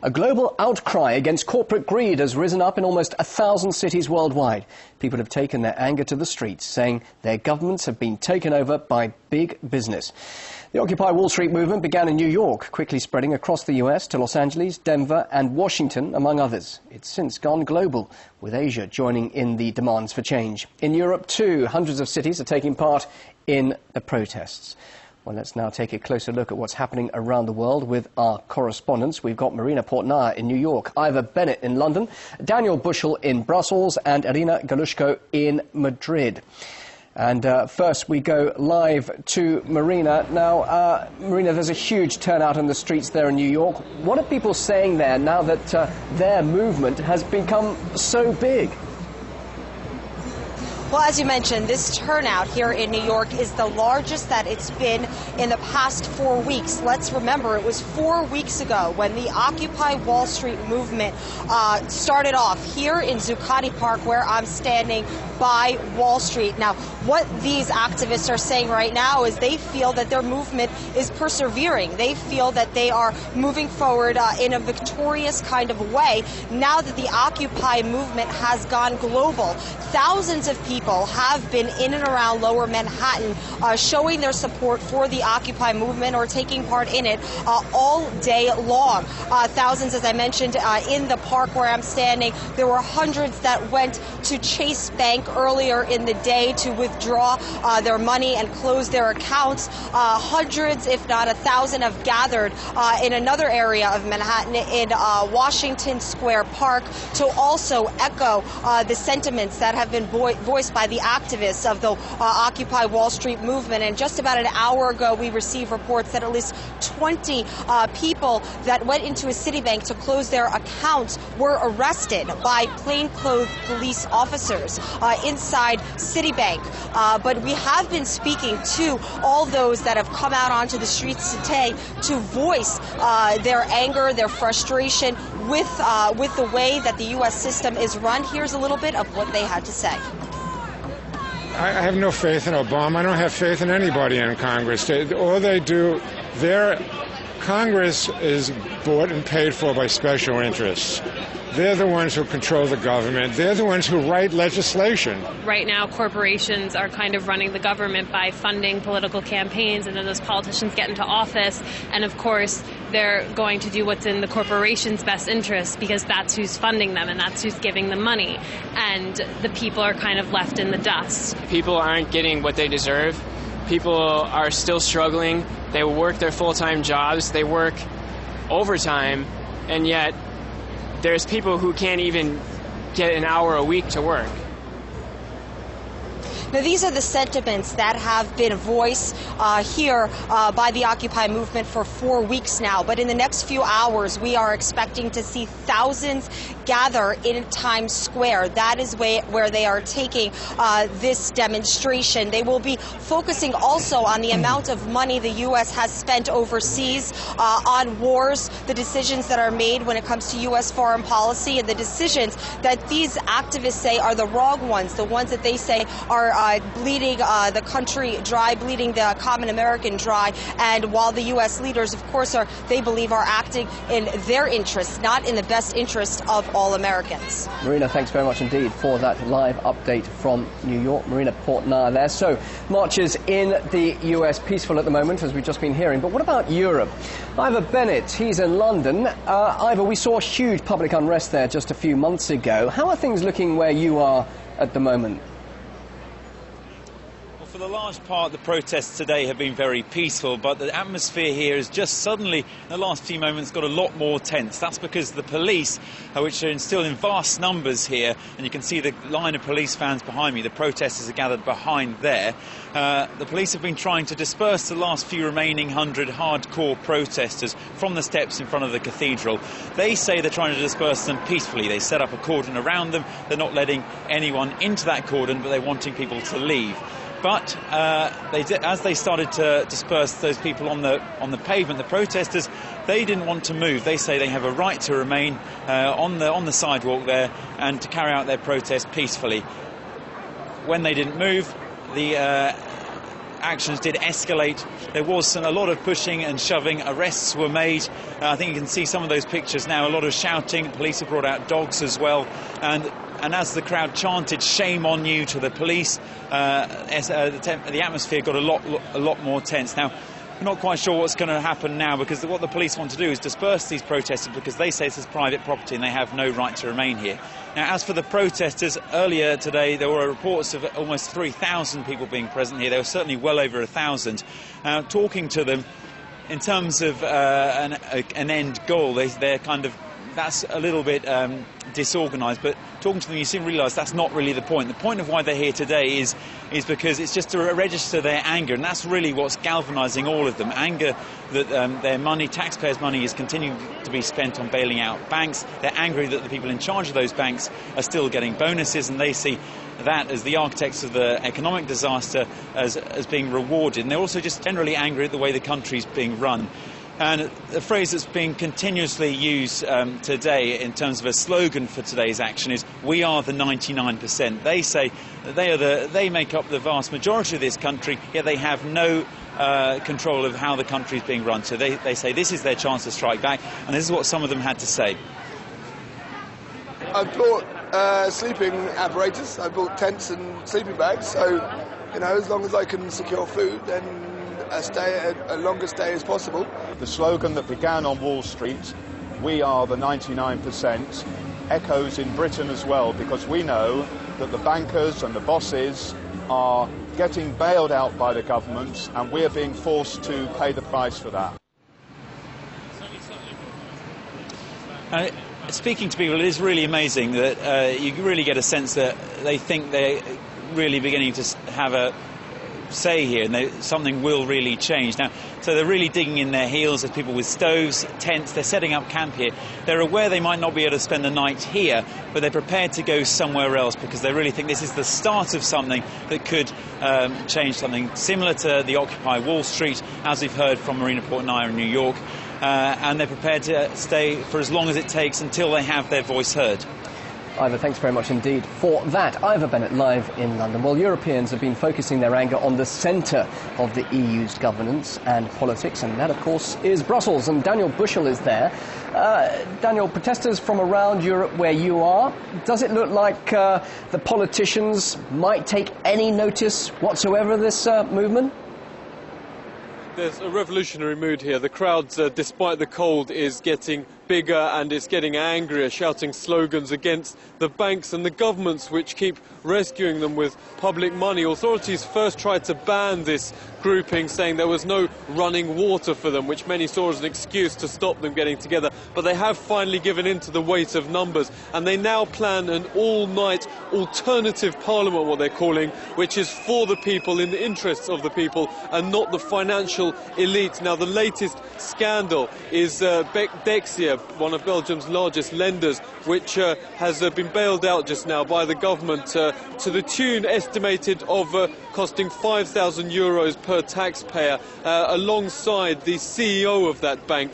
A global outcry against corporate greed has risen up in almost 1,000 cities worldwide. People have taken their anger to the streets, saying their governments have been taken over by big business. The Occupy Wall Street movement began in New York, quickly spreading across the US to Los Angeles, Denver and Washington, among others. It's since gone global, with Asia joining in the demands for change. In Europe, too, hundreds of cities are taking part in the protests. Well, let's now take a closer look at what's happening around the world with our correspondents. We've got Marina Portnar in New York, Ivor Bennett in London, Daniel Bushell in Brussels and Irina Galushko in Madrid. And first we go live to Marina. Now, Marina, there's a huge turnout in the streets there in New York. What are people saying there now that their movement has become so big? Well, as you mentioned, this turnout here in New York is the largest that it's been in the past 4 weeks. Let's remember, it was 4 weeks ago when the Occupy Wall Street movement started off here in Zuccotti Park, where I'm standing by Wall Street. Now, what these activists are saying right now is they feel that their movement is persevering. They feel that they are moving forward in a victorious kind of way now that the Occupy movement has gone global. Thousands of people have been in and around Lower Manhattan showing their support for the Occupy movement or taking part in it all day long. Thousands, as I mentioned, in the park where I'm standing. There were hundreds that went to Chase Bank earlier in the day to withdraw their money and close their accounts. Hundreds, if not 1,000, have gathered in another area of Manhattan in Washington Square Park to also echo the sentiments that have been voiced by the activists of the Occupy Wall Street movement. And just about an hour ago, we received reports that at least 20 people that went into a Citibank to close their accounts were arrested by plainclothes police officers inside Citibank. But we have been speaking to all those that have come out onto the streets today to voice their anger, their frustration with the way that the U.S. system is run. Here's a little bit of what they had to say. I have no faith in Obama. I don't have faith in anybody in Congress. All they do, their Congress is bought and paid for by special interests. They're the ones who control the government. They're the ones who write legislation. Right now, corporations are kind of running the government by funding political campaigns, and then those politicians get into office, and of course, they're going to do what's in the corporation's best interest because that's who's funding them and that's who's giving them money. And the people are kind of left in the dust. People aren't getting what they deserve. People are still struggling. They work their full-time jobs. They work overtime, and yet there's people who can't even get an hour a week to work. Now, these are the sentiments that have been voiced here by the Occupy movement for 4 weeks now. But in the next few hours, we are expecting to see thousands gather in Times Square. That is where they are taking this demonstration. They will be focusing also on the amount of money the U.S. has spent overseas on wars, the decisions that are made when it comes to U.S. foreign policy, and the decisions that these activists say are the wrong ones, the ones that they say are bleeding the country dry, bleeding the common American dry. And while the U.S. leaders, of course, they believe are acting in their interests, not in the best interest of all Americans. Marina, thanks very much indeed for that live update from New York. Marina Portnar there. So, marches in the U.S. peaceful at the moment, as we've just been hearing. But what about Europe? Ivor Bennett, he's in London. Ivor, we saw huge public unrest there just a few months ago. How are things looking where you are at the moment? For the large part, the protests today have been very peaceful, but the atmosphere here has just suddenly, in the last few moments, got a lot more tense. That's because the police, which are still in vast numbers here, and you can see the line of police vans behind me, the protesters are gathered behind there. The police have been trying to disperse the last few remaining 100 hardcore protesters from the steps in front of the cathedral. They say they're trying to disperse them peacefully. They set up a cordon around them. They're not letting anyone into that cordon, but they're wanting people to leave. But as they started to disperse those people on the pavement, the protesters, they didn't want to move. They say they have a right to remain on the sidewalk there and to carry out their protest peacefully. When they didn't move, the actions did escalate. There was a lot of pushing and shoving. Arrests were made. I think you can see some of those pictures now. A lot of shouting. Police have brought out dogs as well. And as the crowd chanted "Shame on you" to the police, the atmosphere got a lot more tense. Now, we're not quite sure what's going to happen now, because what the police want to do is disperse these protesters, because they say this is private property and they have no right to remain here. Now, as for the protesters, earlier today there were reports of almost 3,000 people being present here. There were certainly well over 1,000. Talking to them in terms of an end goal, they're kind of, that's a little bit disorganised, but talking to them you soon realise that's not really the point. The point of why they're here today is because it's just to register their anger, and that's really what's galvanising all of them. Anger that their money, taxpayers' money, is continuing to be spent on bailing out banks. They're angry that the people in charge of those banks are still getting bonuses, and they see that as the architects of the economic disaster as being rewarded. And they're also just generally angry at the way the country's being run. And the phrase that's being continuously used today in terms of a slogan for today's action is "We are the 99%. They say that they make up the vast majority of this country, yet they have no control of how the country is being run. So they say this is their chance to strike back, and this is what some of them had to say. I've bought sleeping apparatus. I bought tents and sleeping bags. So, as long as I can secure food, then a longer stay as possible. The slogan that began on Wall Street, "We are the 99%, echoes in Britain as well, because we know that the bankers and the bosses are getting bailed out by the government, and we're being forced to pay the price for that. Speaking to people, it is really amazing that you really get a sense that they think they're really beginning to have a say here, and something will really change. Now, so they're really digging in their heels. There's people with stoves, tents, they're setting up camp here. They're aware they might not be able to spend the night here, but they're prepared to go somewhere else, because they really think this is the start of something that could change something similar to the Occupy Wall Street, as we've heard from Marina Portnaya in New York, and they're prepared to stay for as long as it takes until they have their voice heard. Ivor, thanks very much indeed for that. Ivor Bennett live in London. Well, Europeans have been focusing their anger on the centre of the EU's governance and politics, and that, of course, is Brussels. And Daniel Bushell is there. Daniel, protesters from around Europe where you are, does it look like the politicians might take any notice whatsoever of this movement? There's a revolutionary mood here. The crowd, despite the cold, is getting bigger and it's getting angrier, shouting slogans against the banks and the governments which keep rescuing them with public money. Authorities first tried to ban this grouping, saying there was no running water for them, which many saw as an excuse to stop them getting together. But they have finally given in to the weight of numbers, and they now plan an all-night alternative parliament, what they're calling, which is for the people, in the interests of the people, and not the financial elite. Now, the latest scandal is Dexia, one of Belgium's largest lenders, which has been bailed out just now by the government to the tune estimated of costing €5,000 per taxpayer, alongside the CEO of that bank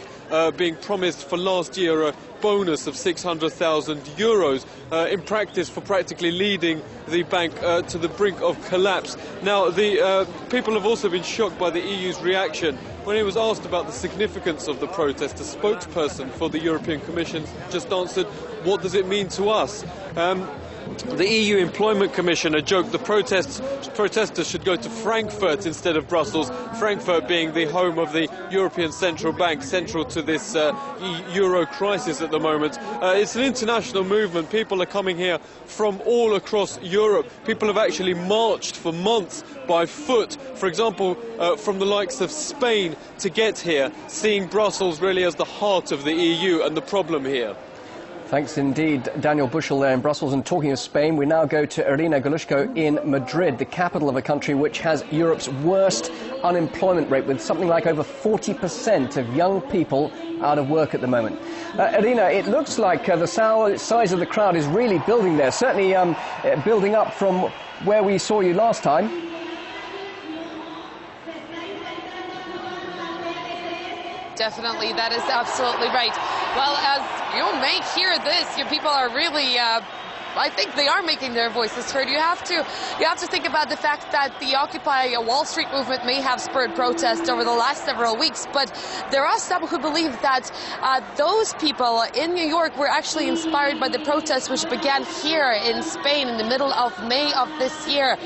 being promised for last year a bonus of €600,000 in practice for practically leading the bank to the brink of collapse. Now, the people have also been shocked by the EU's reaction. When he was asked about the significance of the protest, a spokesperson for the European Commission just answered, "What does it mean to us?" The EU Employment Commissioner joked the protesters should go to Frankfurt instead of Brussels, Frankfurt being the home of the European Central Bank, central to this euro crisis at the moment. It's an international movement. People are coming here from all across Europe. People have actually marched for months by foot, for example, from the likes of Spain to get here, seeing Brussels really as the heart of the EU and the problem here. Thanks indeed, Daniel Bushell there in Brussels. And talking of Spain, we now go to Irina Galushko in Madrid, the capital of a country which has Europe's worst unemployment rate, with something like over 40% of young people out of work at the moment. Irina, it looks like the size of the crowd is really building there, certainly building up from where we saw you last time. Definitely, that is absolutely right. Well, as you may hear this, your people are really I think they are making their voices heard. You have to think about the fact that the Occupy Wall Street movement may have spurred protests over the last several weeks, but there are some who believe that those people in New York were actually inspired by the protests which began here in Spain in the middle of May of this year.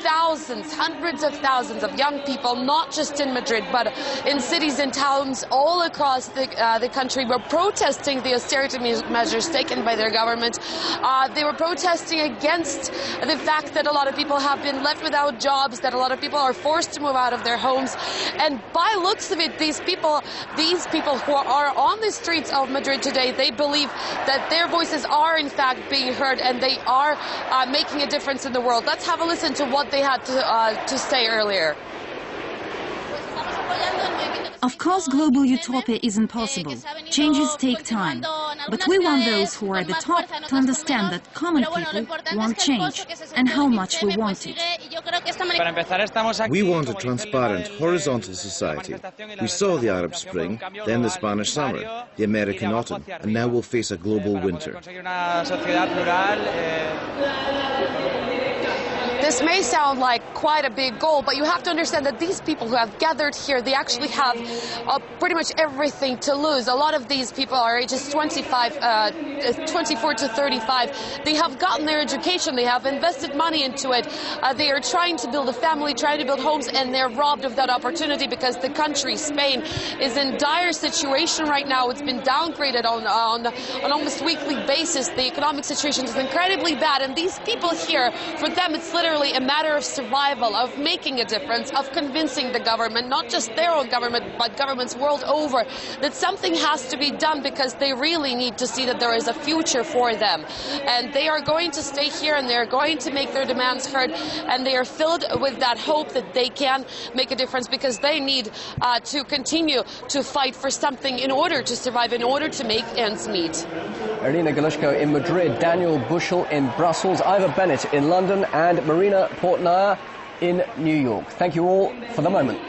Thousands, hundreds of thousands of young people, not just in Madrid, but in cities and towns all across the country, were protesting the austerity measures taken by their government. They were protesting against the fact that a lot of people have been left without jobs, that a lot of people are forced to move out of their homes. And by looks of it, these people who are on the streets of Madrid today, they believe that their voices are in fact being heard and they are making a difference in the world. Let's have a listen to what they had to say earlier. Of course, global utopia isn't possible. Changes take time. But we want those who are at the top to understand that common people want change and how much we want it. We want a transparent, horizontal society. We saw the Arab Spring, then the Spanish summer, the American autumn, and now we'll face a global winter. This may sound like quite a big goal, but you have to understand that these people who have gathered here, they actually have pretty much everything to lose. A lot of these people are ages 24 to 35. They have gotten their education, they have invested money into it. They are trying to build a family, trying to build homes, and they're robbed of that opportunity because the country, Spain, is in dire situation right now. It's been downgraded on almost weekly basis. The economic situation is incredibly bad, and these people here, for them, it's literally a matter of survival, of making a difference, of convincing the government, not just their own government, but governments world over, that something has to be done because they really need to see that there is a future for them. And they are going to stay here and they're going to make their demands heard, and they are filled with that hope that they can make a difference because they need to continue to fight for something in order to survive, in order to make ends meet. Irina Galushko in Madrid, Daniel Bushell in Brussels, Ivor Bennett in London, and Marina Portnaya in New York. Thank you all for the moment.